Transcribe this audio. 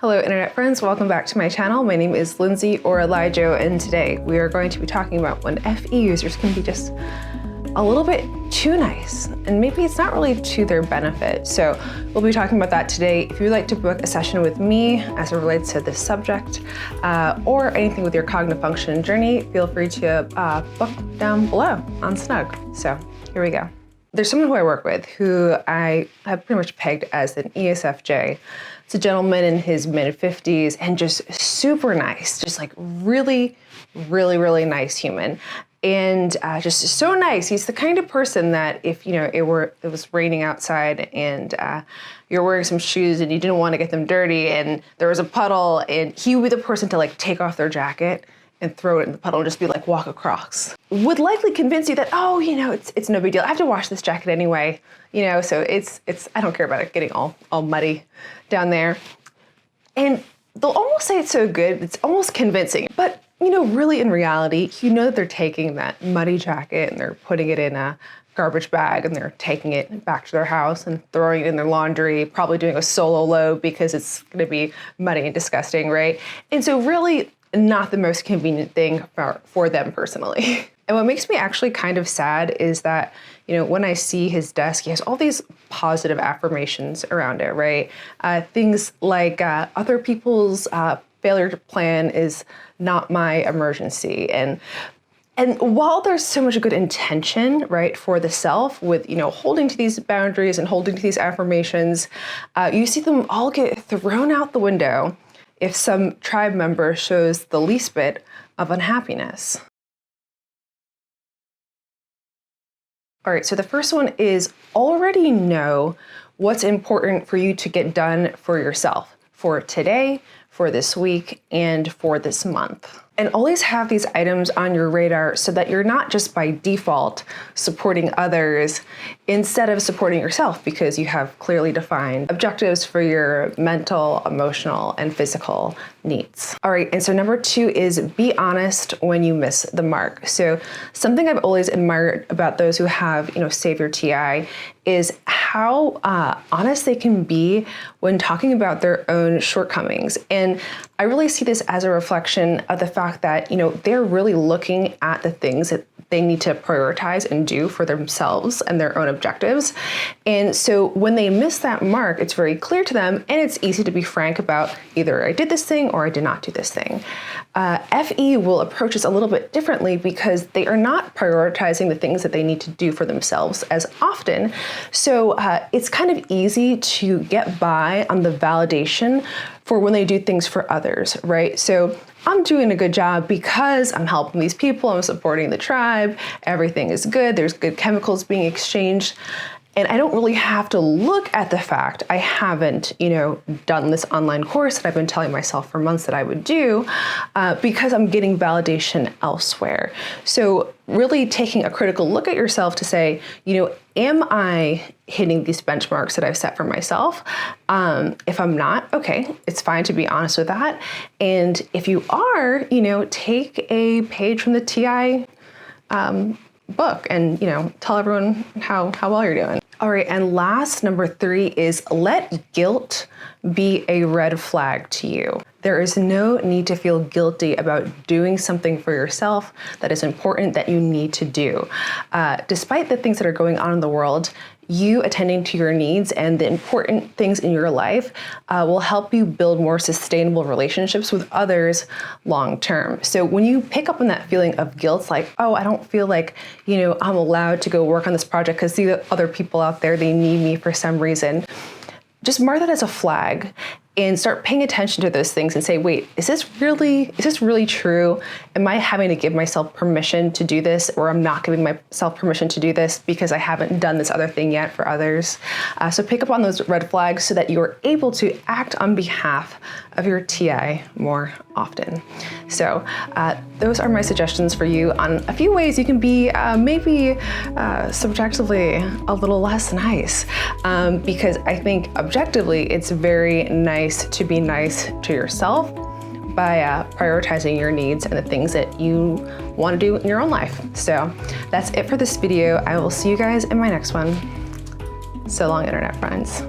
Hello internet friends, welcome back to my channel. My name is Lindsay or Elijah, and today we are going to be talking about when FE users can be just a little bit too nice, and maybe it's not really to their benefit. So we'll be talking about that today. If you'd like to book a session with me as it relates to this subject, or anything with your cognitive function journey, feel free to book down below on Snug. So here we go. There's someone who I work with who I have pretty much pegged as an ESFJ. It's a gentleman in his mid-50s and just super nice, just like really nice human. And just so nice. He's the kind of person that if it was raining outside and you're wearing some shoes and you didn't want to get them dirty and there was a puddle, and he would be the person to like take off their jacket and throw it in the puddle and just be like, walk across. Would likely convince you that, oh, it's no big deal. I have to wash this jacket anyway. So it's I don't care about it getting all muddy down there. And they'll almost say it's so good, it's almost convincing. But really in reality, that they're taking that muddy jacket and they're putting it in a garbage bag and they're taking it back to their house and throwing it in their laundry, probably doing a solo load because it's gonna be muddy and disgusting, right? And so really not the most convenient thing for them personally. And what makes me actually kind of sad is that, when I see his desk, he has all these positive affirmations around it, right? Things like other people's failure to plan is not my emergency. And while there's so much good intention, right, for the self with, holding to these boundaries and holding to these affirmations, you see them all get thrown out the window if some tribe member shows the least bit of unhappiness. All right, so the first one is already know what's important for you to get done for yourself, for today, for this week, and for this month. And always have these items on your radar so that you're not just by default supporting others instead of supporting yourself, because you have clearly defined objectives for your mental, emotional, and physical needs. All right, and so number 2 is be honest when you miss the mark. So something I've always admired about those who have, Savior TI is how honest they can be when talking about their own shortcomings. And I really see this as a reflection of the fact that, they're really looking at the things that they need to prioritize and do for themselves and their own objectives. And so when they miss that mark, it's very clear to them, and it's easy to be frank about either I did this thing or I did not do this thing. FE will approach this a little bit differently because they are not prioritizing the things that they need to do for themselves as often. So it's kind of easy to get by on the validation for when they do things for others, right? So I'm doing a good job because I'm helping these people, I'm supporting the tribe, everything is good, there's good chemicals being exchanged. And I don't really have to look at the fact I haven't, done this online course that I've been telling myself for months that I would do, because I'm getting validation elsewhere. So really taking a critical look at yourself to say, am I hitting these benchmarks that I've set for myself? If I'm not, okay, it's fine to be honest with that. And if you are, take a page from the TI book and tell everyone how well you're doing. All right, and last, number 3 is let guilt be a red flag to you. There is no need to feel guilty about doing something for yourself that is important that you need to do. Despite the things that are going on in the world, you attending to your needs and the important things in your life will help you build more sustainable relationships with others long term. So when you pick up on that feeling of guilt, like, oh, I don't feel like, I'm allowed to go work on this project because the other people out there, they need me for some reason, just mark that as a flag and start paying attention to those things and say, wait, is this really true? Am I having to give myself permission to do this, or I'm not giving myself permission to do this because I haven't done this other thing yet for others? So pick up on those red flags so that you are able to act on behalf of your TI more often. So those are my suggestions for you on a few ways you can be maybe subjectively a little less nice, because I think objectively it's very nice to be nice to yourself by prioritizing your needs and the things that you want to do in your own life. So that's it for this video. I will see you guys in my next one. So long, internet friends.